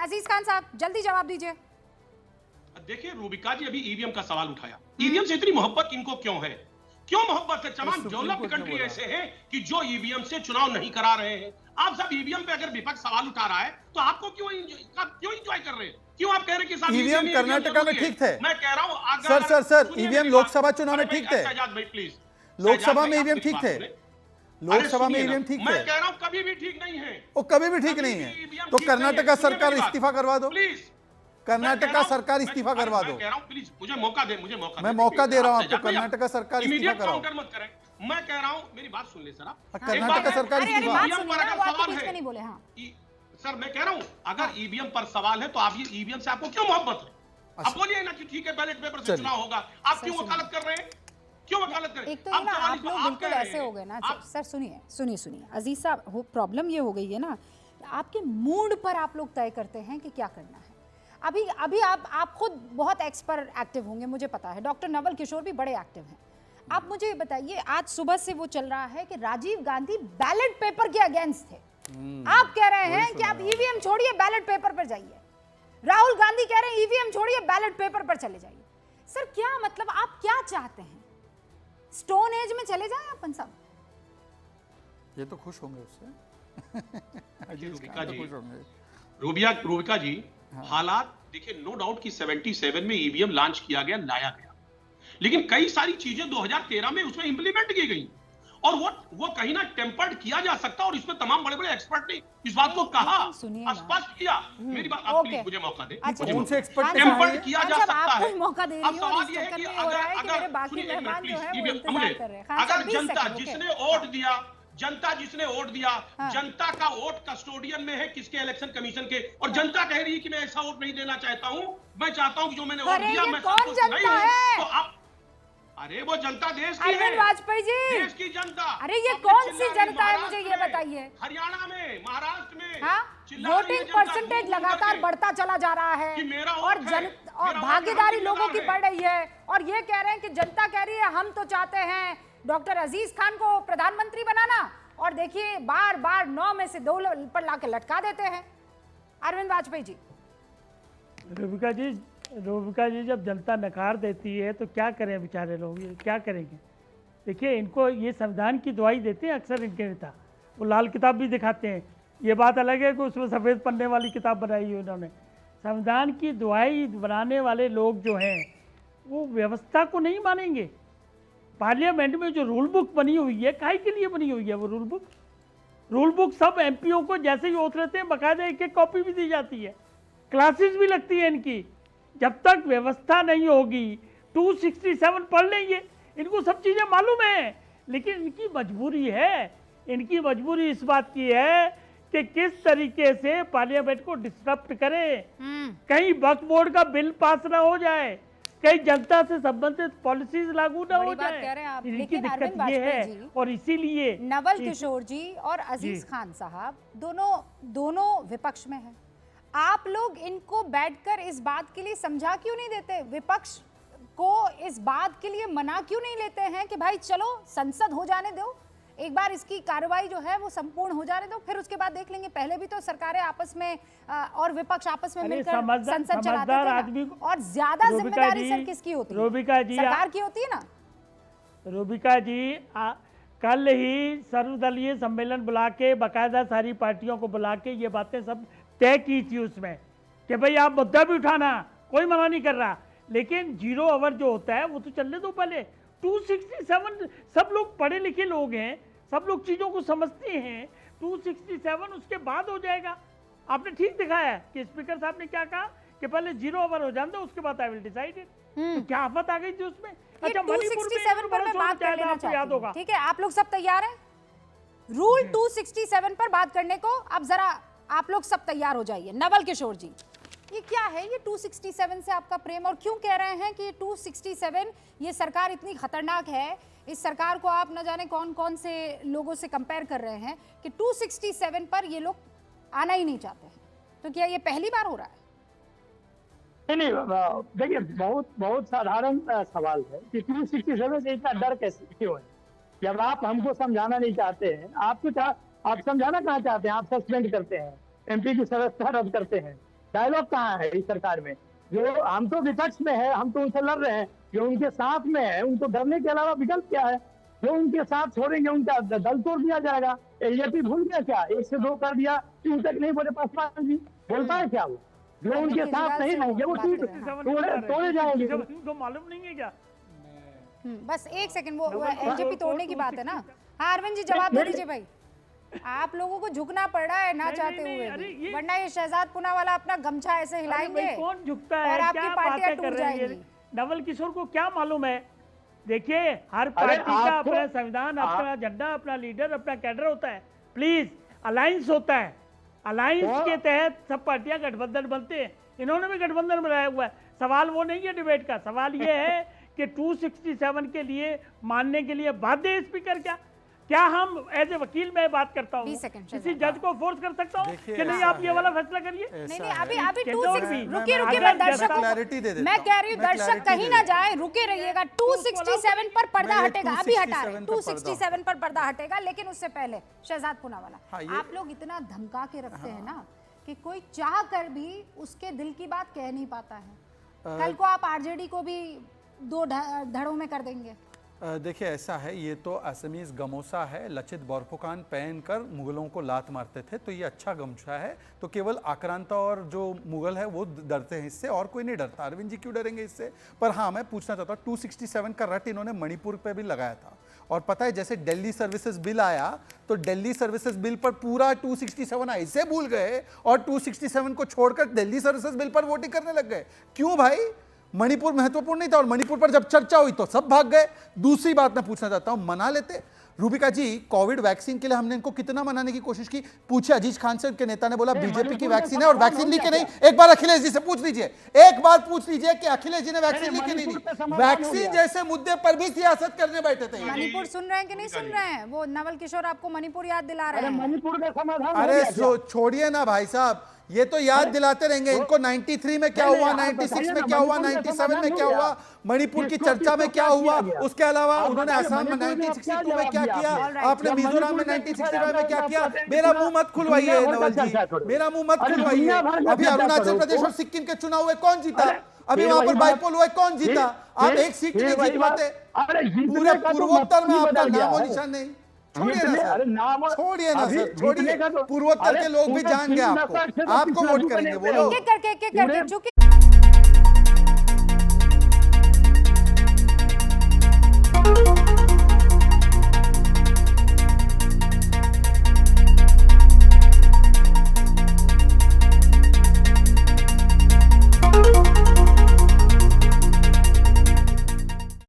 अजीज खान साहब जल्दी जवाब दीजिए। देखिए रूबिका जी अभी ईवीएम का सवाल उठाया, ईवीएम से इतनी मोहब्बत इनको क्यों है? क्यों मोहब्बत है? तमाम डेवलप्ड कंट्री ऐसे हैं कि जो ईवीएम से चुनाव नहीं करा रहे हैं। आप सब ईवीएम पे अगर विपक्ष सवाल उठा रहा है तो आपको क्यों एंजॉय कर रहे हैं? क्यों आप कह रहे हैं कि ईवीएम कर्नाटका में ठीक थे? मैं कह रहा हूं सर ईवीएम लोकसभा चुनाव में ठीक थे? शहजाद भाई प्लीज, लोकसभा में ईवीएम ठीक थे? लोकसभा में ईवीएम ठीक थे? मैं कह रहा हूं कभी भी ठीक नहीं है। वो कभी भी ठीक नहीं है तो कर्नाटका सरकार इस्तीफा करवा दो, प्लीज। कर्नाटका सरकार इस्तीफा करवा दो। मैं कह रहा हूं प्लीज मुझे मौका दे, मैं मौका दे रहा हूं आपको, कर्नाटका सरकार इस्तीफा कराओ। काउंटर मत करें, मैं कह रहा हूं मेरी बात सुन ले सर आप। कर्नाटका सरकार इस्तीफा। सर मैं कह रहा हूं अगर ईवीएम पर सवाल है तो आप ये ईवीएम से आपको क्यों मोहब्बत है? आप बोलिए ना कि ठीक है बैलेट पेपर से चुनाव होगा, आप क्यों वकालत कर रहे हैं? क्यों वकालत कर रहे हैं? एक तो ये ना आप लोग बिल्कुल ऐसे हो गए ना सर। सुनिए अजीज साहब, वो प्रॉब्लम ये हो गई है ना, आपके मूड पर आप लोग तय करते हैं कि क्या करना है। अभी आप खुद बहुत एक्सपर्ट एक्टिव होंगे, मुझे पता है। डॉक्टर नवल किशोर भी बड़े एक्टिव हैं। आप मुझे बताइए, आज सुबह से वो चल रहा है कि राजीव गांधी बैलेट पेपर के अगेंस्ट थे। आप कह रहे हैं कि आप ईवीएम छोड़िए, बैलेट पेपर पर जाइए। राहुल गांधी कह रहे हैं ईवीएम छोड़िए, बैलेट पेपर पर चले जाइए। सर क्या मतलब, आप क्या चाहते हैं? स्टोन एज में चले जाएं अपन सब? ये तो खुश होंगे उससे। रूबिका जी हालात देखिए, नो डाउट कि 77 में ईवीएम लॉन्च किया गया, लाया गया, लेकिन कई सारी चीजें 2013 में उसमें इंप्लीमेंट की गई और वो कहीं ना टेम्पर्ड किया जा सकता, और इसमें तमाम बड़े बड़े एक्सपर्ट ने इस बात को कहा, स्पष्ट किया। मेरी बात आप प्लीज मुझे मौका दें। टेम्पर्ड किया जा सकता है। अब सवाल ये है कि अगर जनता जिसने वोट दिया, जनता का वोट कस्टोडियन में है किसके? इलेक्शन कमीशन के। और जनता कह रही है कि मैं ऐसा वोट नहीं देना चाहता हूं, मैं चाहता हूं कि जो मैंने वोट दिया मैं संतुष्ट नहीं हूं। तो आप, अरे वो जनता देश की है, वाजपेयी जी, देश की जनता। अरे ये कौन सी जनता है, मुझे ये बताइए। हरियाणा में, महाराष्ट्र में, हाँ? वोटिंग परसेंटेज लगातार बढ़ता चला जा रहा है और भागीदारी लोगों की बढ़ रही है, और ये कह रहे हैं कि जनता कह रही है हम तो चाहते हैं डॉक्टर अजीज खान को प्रधानमंत्री बनाना, और देखिए बार बार 9 में से 2 पर लाके लटका देते हैं। अरविंद वाजपेयी जी। रूबिका जी जब जनता नकार देती है तो क्या करें बेचारे लोग, ये क्या करेंगे? देखिए इनको ये संविधान की दुआई देते हैं अक्सर इनके नेता, वो लाल किताब भी दिखाते हैं। ये बात अलग है कि उसमें सफ़ेद पन्ने वाली किताब बनाई है उन्होंने। संविधान की दुआई बनाने वाले लोग जो हैं वो व्यवस्था को नहीं मानेंगे। पार्लियामेंट में जो रूल बुक बनी हुई है, काहे के लिए बनी हुई है वो रूल बुक सब एमपीओ को जैसे ही ओथ रहते हैं बाकायदा एक कॉपी भी दी जाती है, क्लासेस भी लगती है इनकी। जब तक व्यवस्था नहीं होगी 267 पढ़ लेंगे, इनको सब चीज़ें मालूम है, लेकिन इनकी मजबूरी है। इनकी मजबूरी इस बात की है कि किस तरीके से पार्लियामेंट को डिस्टर्ब करें, कहीं वक्फ बोर्ड का बिल पास ना हो जाए, कई जनता से संबंधित पॉलिसीज लागू ना हो जाए। इनकी दिक्कत ये है, और इसीलिए नवल किशोर जी और अजीज खान साहब दोनों विपक्ष में हैं। आप लोग इनको बैठकर इस बात के लिए समझा क्यों नहीं देते? विपक्ष को इस बात के लिए मना क्यों नहीं लेते हैं कि भाई चलो संसद हो जाने दो, एक बार इसकी कार्रवाई जो है वो संपूर्ण हो जाने दो, फिर उसके बाद देख लेंगे। पहले भी तो सरकारें आपस में और विपक्ष आपस में मिलकर संसद चलाते थे ना। और ज्यादा जिम्मेदारी सर किसकी होती है? रूबिका जी, सरकार की होती है ना। रूबिका जी कल ही सर्वदलीय सम्मेलन बुला के बाकायदा सारी पार्टियों को बुला के ये बातें सब तय की थी उसमें कि भाई आप मुद्दा भी उठाना, कोई मना नहीं कर रहा, लेकिन 0 आवर जो होता है वो तो चलने दो पहले। 267 सब लोग पढ़े लिखे लोग हैं, सब लोग चीज़ों को समझते हैं। 267 उसके बाद हो जाएगा। आपने ठीक दिखाया कि स्पीकर साहब ने क्या कहा कि पहले 0 आवर हो जाने दो, उसके बाद आई विल डिसाइड इट। तो क्या आफत आ गई थी उसमें? अच्छा, 267 पर मैं बात कर लेना चाहती हूं, ठीक है? आप लोग सब तैयार हैं रूल 267 पर बात करने को? अब जरा आप लोग सब तैयार हो जाइए। नवल किशोर जी, ये क्या है ये 267 से आपका प्रेम, और क्यों कह रहे हैं कि 267 ये सरकार इतनी खतरनाक है? इस सरकार को आप न जाने कौन कौन से लोगों से कंपेयर कर रहे हैं कि 267 पर ये लोग आना ही नहीं चाहते हैं। तो क्या ये पहली बार हो रहा है? नहीं, देखिए बहुत साधारण सवाल है कि 267 से इतना डर कैसे क्यों है? जब आप हमको समझाना नहीं चाहते हैं, आप समझाना कहाँ चाहते हैं? आप सस्पेंड करते हैं, एमपी की सदस्यता रद्द करते हैं, डायलॉग कहाँ है इस सरकार में? जो हम तो विपक्ष में है, हम तो उनसे लड़ रहे हैं, जो उनके साथ में है उनको डरने के अलावा विकल्प क्या है? जो उनके साथ छोड़ेंगे उनका दल तोड़ दिया जाएगा। एलजेपी भूल गया क्या? 1 से 2 कर दिया, 3 तक नहीं बोले पासवान जी, बोलता है क्या वो? जो उनके साथ नहीं रहेंगे वो ठीक तोड़े जाएंगे। इनको मालूम नहीं है क्या? बस एक सेकंड, वो एलजेपी तोड़ने की बात है ना। हाँ अरविंद जी जवाब दे दीजिए भाई। आप लोगों को झुकना पड़ रहा है ना चाहते हुए भी, वरना ये शहजाद पूनावाला अपना गमछा ऐसे हिलाएंगे कौन झुकता है? और आपकी क्या पार्टियां बातें कर टूट रहे हैं? जाएंगी। नवल किशोर को क्या मालूम है? देखिए हर पार्टी का अपना संविधान, अपना झंडा, अपना लीडर, अपना कैडर होता है। प्लीज, अलायंस होता है, अलायंस के तहत सब पार्टियां गठबंधन बनते हैं। इन्होंने भी गठबंधन बनाया हुआ है। सवाल वो नहीं है डिबेट का, सवाल ये है कि 267 के लिए मानने के लिए बाध्य है स्पीकर क्या हम एज ए वकील में बात करता हूँ, 20 सेकंड किसी जज को फोर्स कर सकता हूँ देखिए, कि नहीं ऐसा आप ये है। वाला फैसला करिए? नहीं नहीं, अभी अभी मैं 260 रुकिए मैं रुकिए, अगर मैं दर्शकों clarity दे को देता मैं हूं। कह रही हूँ मैं दर्शक clarity कहीं दे ना देता जाए, रुके रहिएगा। 267 पर पर्दा मैं ये हटेगा, अभी हटा 267 रहे पर 267 पर पर्दा हटेगा, लेकिन उससे पहले शहजाद पूनावाला, हाँ, ये- आप लोग इतना धमका के रखते हैं ना कि कोई चाह कर भी उसके दिल की बात कह नहीं पाता है। कल को आप आरजेडी को भी 2 धड़ों में कर देंगे। देखिए ऐसा है, ये तो असमीज गमोसा है। लचित बोरफुकान पहनकर मुगलों को लात मारते थे, तो ये अच्छा गमछा है। तो केवल आक्रांता और जो मुगल है वो डरते हैं इससे, और कोई नहीं डरता। अरविंद जी क्यों डरेंगे इससे? पर हाँ, मैं पूछना चाहता हूँ, 267 का रट इन्होंने मणिपुर पे भी लगाया था। और पता है जैसे दिल्ली सर्विसेज बिल आया तो दिल्ली सर्विसेज बिल पर पूरा 267 ऐसे भूल गए और 267 को छोड़कर दिल्ली सर्विसेज बिल पर वोटिंग करने लग गए। क्यों भाई? मणिपुर महत्वपूर्ण नहीं था, और मणिपुर पर जब चर्चा हुई तो सब भाग गए। दूसरी बात मैं पूछना चाहता हूं, मना लेते रूबिका जी? कोविड वैक्सीन के लिए हमने इनको कितना मनाने की कोशिश की? पूछे अजीज खान से, उनके नेता ने बोला बीजेपी की वैक्सीन है और वैक्सीन ली के नहीं। एक बार अखिलेश जी से पूछ लीजिए, एक बार पूछ लीजिए कि अखिलेश जी ने वैक्सीन ली के नहीं ली। वैक्सीन जैसे मुद्दे पर भी सियासत करने बैठे थे। मणिपुर सुन रहे हैं कि नहीं सुन रहे हैं? वो नवल किशोर आपको मणिपुर याद दिला रहे अरे हैं। मणिपुर का समाधान हो अरे गया क्या? छोड़िए ना भाई साहब, ये तो याद दिलाते रहेंगे इनको। 93 में क्या हुआ, 96 में क्या हुआ, 97 में क्या हुआ, मणिपुर की चर्चा में क्या हुआ, उसके अलावा उन्होंने असम में 1962 में क्या किया, आपने मिजोरम में 1965 में क्या किया। मेरा मुंह मत खुलवाइए नवल जी, मेरा मुंह मत खुलवाइए। अभी अरुणाचल प्रदेश और सिक्किम के चुनाव हुए, कौन जीता? अभी वहां पर बाइपोल हुआ, कौन जीता? आप एक सीट नहीं जीत पाते। पूरे पूर्वोत्तर में आपका नाम और निशान नहीं। छोड़िए ना सर, छोड़िए ना सर, छोड़िए। पूर्वोत्तर के लोग भी जान गए आपको, आपको वोट करेंगे वो लोग। एक एक करके चूंकि